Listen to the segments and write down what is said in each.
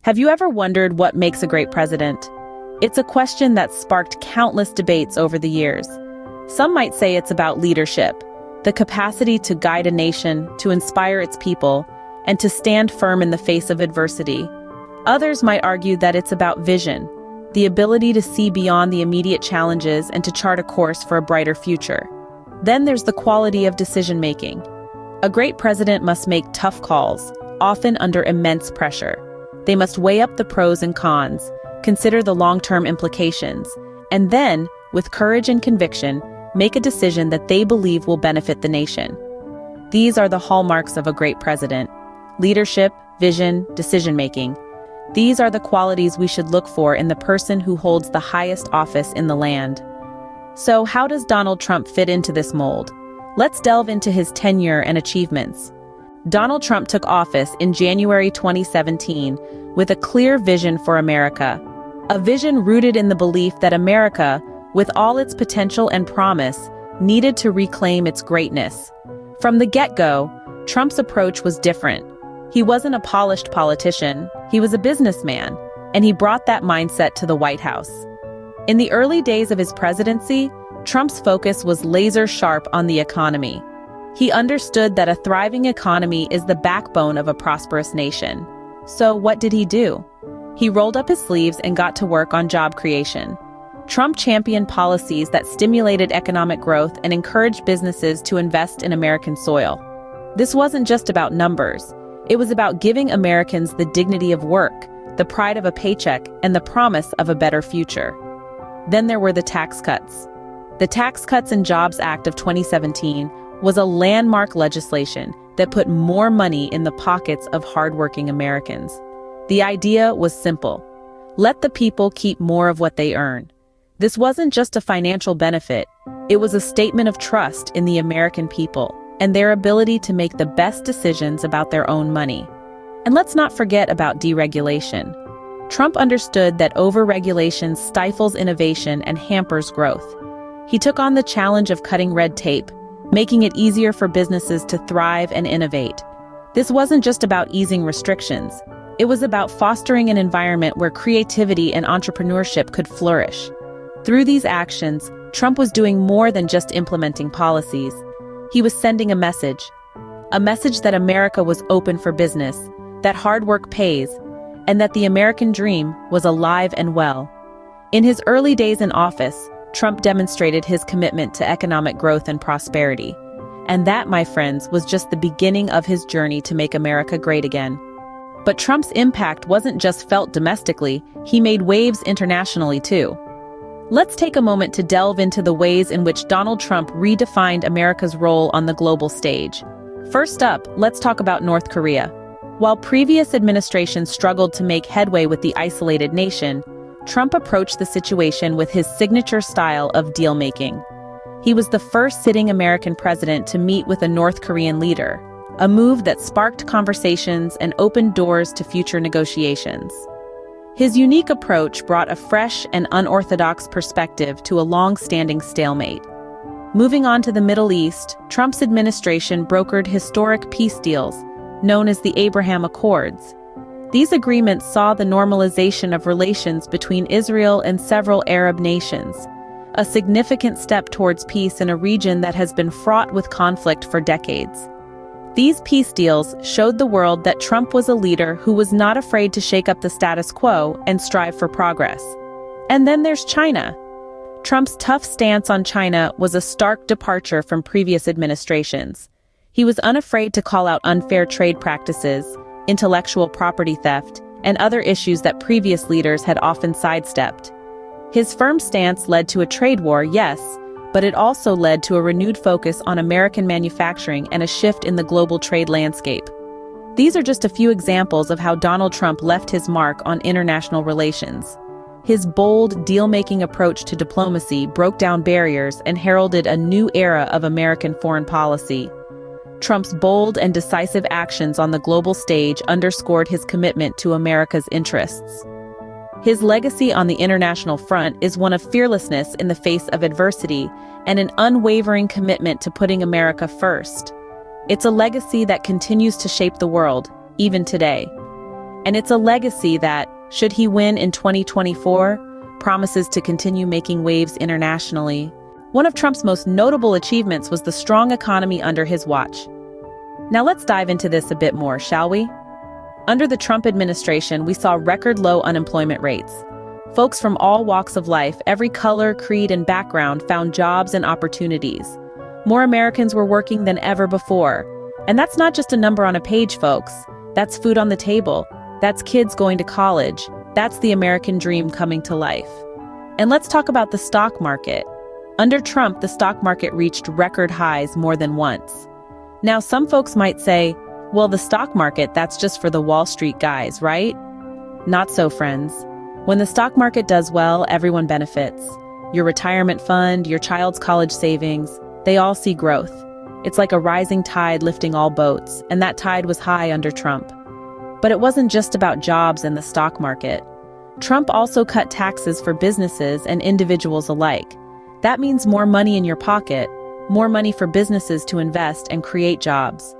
Have you ever wondered what makes a great president? It's a question that sparked countless debates over the years. Some might say it's about leadership, the capacity to guide a nation, to inspire its people, and to stand firm in the face of adversity. Others might argue that it's about vision, the ability to see beyond the immediate challenges and to chart a course for a brighter future. Then there's the quality of decision-making. A great president must make tough calls, often under immense pressure. They must weigh up the pros and cons, consider the long-term implications, and then, with courage and conviction, make a decision that they believe will benefit the nation. These are the hallmarks of a great president: leadership, vision, decision-making. These are the qualities we should look for in the person who holds the highest office in the land. So how does Donald Trump fit into this mold? Let's delve into his tenure and achievements. Donald Trump took office in January 2017 with a clear vision for America. A vision rooted in the belief that America, with all its potential and promise, needed to reclaim its greatness. From the get-go, Trump's approach was different. He wasn't a polished politician, he was a businessman, and he brought that mindset to the White House. In the early days of his presidency, Trump's focus was laser-sharp on the economy. He understood that a thriving economy is the backbone of a prosperous nation. So what did he do? He rolled up his sleeves and got to work on job creation. Trump championed policies that stimulated economic growth and encouraged businesses to invest in American soil. This wasn't just about numbers. It was about giving Americans the dignity of work, the pride of a paycheck, and the promise of a better future. Then there were the tax cuts. The Tax Cuts and Jobs Act of 2017 was a landmark legislation that put more money in the pockets of hardworking Americans. The idea was simple: let the people keep more of what they earn. This wasn't just a financial benefit, it was a statement of trust in the American people and their ability to make the best decisions about their own money. And let's not forget about deregulation. Trump understood that overregulation stifles innovation and hampers growth. He took on the challenge of cutting red tape, making it easier for businesses to thrive and innovate. This wasn't just about easing restrictions. It was about fostering an environment where creativity and entrepreneurship could flourish. Through these actions, Trump was doing more than just implementing policies. He was sending a message that America was open for business, that hard work pays, and that the American dream was alive and well. In his early days in office, Trump demonstrated his commitment to economic growth and prosperity. And that, my friends, was just the beginning of his journey to make America great again. But Trump's impact wasn't just felt domestically, he made waves internationally too. Let's take a moment to delve into the ways in which Donald Trump redefined America's role on the global stage. First up, let's talk about North Korea. While previous administrations struggled to make headway with the isolated nation, Trump approached the situation with his signature style of deal-making. He was the first sitting American president to meet with a North Korean leader, a move that sparked conversations and opened doors to future negotiations. His unique approach brought a fresh and unorthodox perspective to a long-standing stalemate. Moving on to the Middle East, Trump's administration brokered historic peace deals, known as the Abraham Accords. These agreements saw the normalization of relations between Israel and several Arab nations, a significant step towards peace in a region that has been fraught with conflict for decades. These peace deals showed the world that Trump was a leader who was not afraid to shake up the status quo and strive for progress. And then there's China. Trump's tough stance on China was a stark departure from previous administrations. He was unafraid to call out unfair trade practices, intellectual property theft, and other issues that previous leaders had often sidestepped. His firm stance led to a trade war, yes, but it also led to a renewed focus on American manufacturing and a shift in the global trade landscape. These are just a few examples of how Donald Trump left his mark on international relations. His bold, deal-making approach to diplomacy broke down barriers and heralded a new era of American foreign policy. Trump's bold and decisive actions on the global stage underscored his commitment to America's interests. His legacy on the international front is one of fearlessness in the face of adversity and an unwavering commitment to putting America first. It's a legacy that continues to shape the world, even today. And it's a legacy that, should he win in 2024, promises to continue making waves internationally. One of Trump's most notable achievements was the strong economy under his watch. Now let's dive into this a bit more, shall we? Under the Trump administration, we saw record-low unemployment rates. Folks from all walks of life, every color, creed, and background found jobs and opportunities. More Americans were working than ever before. And that's not just a number on a page, folks. That's food on the table. That's kids going to college. That's the American dream coming to life. And let's talk about the stock market. Under Trump, the stock market reached record highs more than once. Now, some folks might say, well, the stock market, that's just for the Wall Street guys, right? Not so, friends. When the stock market does well, everyone benefits. Your retirement fund, your child's college savings, they all see growth. It's like a rising tide lifting all boats, and that tide was high under Trump. But it wasn't just about jobs and the stock market. Trump also cut taxes for businesses and individuals alike. That means more money in your pocket, more money for businesses to invest and create jobs.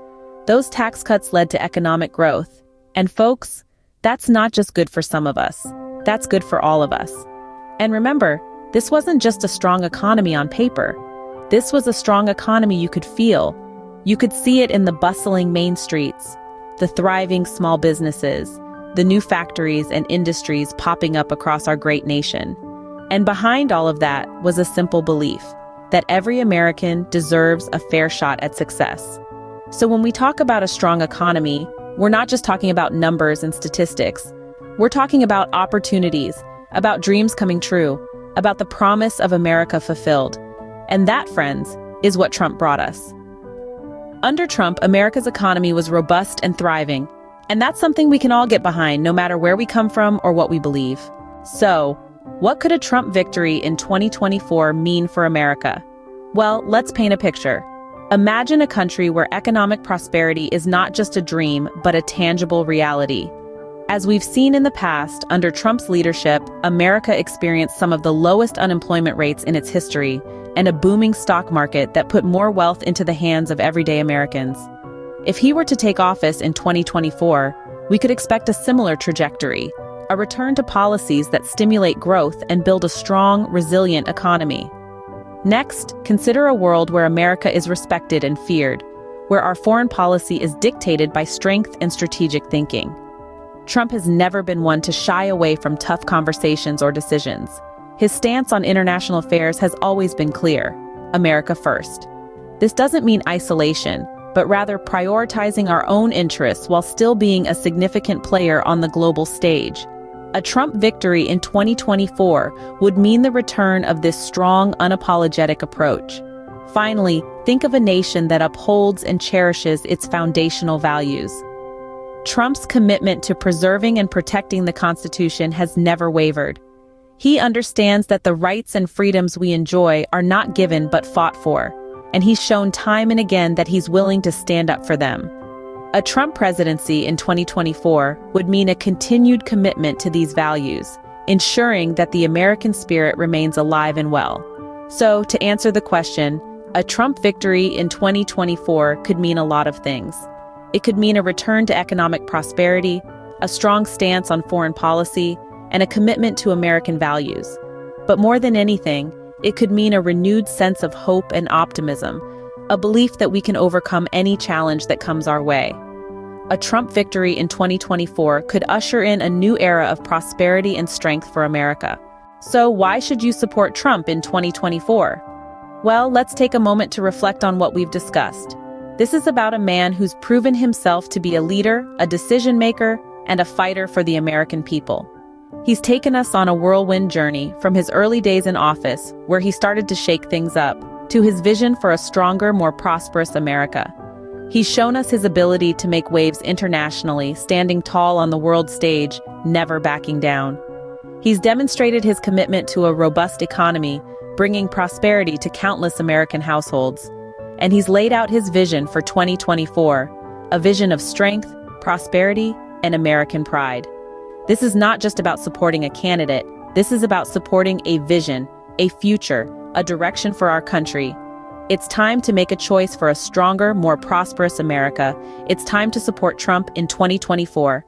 Those tax cuts led to economic growth. And folks, that's not just good for some of us. That's good for all of us. And remember, this wasn't just a strong economy on paper. This was a strong economy you could feel. You could see it in the bustling main streets, the thriving small businesses, the new factories and industries popping up across our great nation. And behind all of that was a simple belief that every American deserves a fair shot at success. So when we talk about a strong economy, we're not just talking about numbers and statistics. We're talking about opportunities, about dreams coming true, about the promise of America fulfilled. And that, friends, is what Trump brought us. Under Trump, America's economy was robust and thriving. And that's something we can all get behind, no matter where we come from or what we believe. So, what could a Trump victory in 2024 mean for America? Well, let's paint a picture. Imagine a country where economic prosperity is not just a dream, but a tangible reality. As we've seen in the past, under Trump's leadership, America experienced some of the lowest unemployment rates in its history, and a booming stock market that put more wealth into the hands of everyday Americans. If he were to take office in 2024, we could expect a similar trajectory, a return to policies that stimulate growth and build a strong, resilient economy. Next, consider a world where America is respected and feared, where our foreign policy is dictated by strength and strategic thinking. Trump has never been one to shy away from tough conversations or decisions. His stance on international affairs has always been clear: America first. This doesn't mean isolation, but rather prioritizing our own interests while still being a significant player on the global stage. A Trump victory in 2024 would mean the return of this strong, unapologetic approach. Finally, think of a nation that upholds and cherishes its foundational values. Trump's commitment to preserving and protecting the Constitution has never wavered. He understands that the rights and freedoms we enjoy are not given but fought for, and he's shown time and again that he's willing to stand up for them. A Trump presidency in 2024 would mean a continued commitment to these values, ensuring that the American spirit remains alive and well. So, to answer the question, a Trump victory in 2024 could mean a lot of things. It could mean a return to economic prosperity, a strong stance on foreign policy, and a commitment to American values. But more than anything, it could mean a renewed sense of hope and optimism, a belief that we can overcome any challenge that comes our way. A Trump victory in 2024 could usher in a new era of prosperity and strength for America. So why should you support Trump in 2024? Well, let's take a moment to reflect on what we've discussed. This is about a man who's proven himself to be a leader, a decision maker, and a fighter for the American people. He's taken us on a whirlwind journey from his early days in office, where he started to shake things up, to his vision for a stronger, more prosperous America. He's shown us his ability to make waves internationally, standing tall on the world stage, never backing down. He's demonstrated his commitment to a robust economy, bringing prosperity to countless American households. And he's laid out his vision for 2024, a vision of strength, prosperity, and American pride. This is not just about supporting a candidate. This is about supporting a vision, a future, a direction for our country. It's time to make a choice for a stronger, more prosperous America. It's time to support Trump in 2024.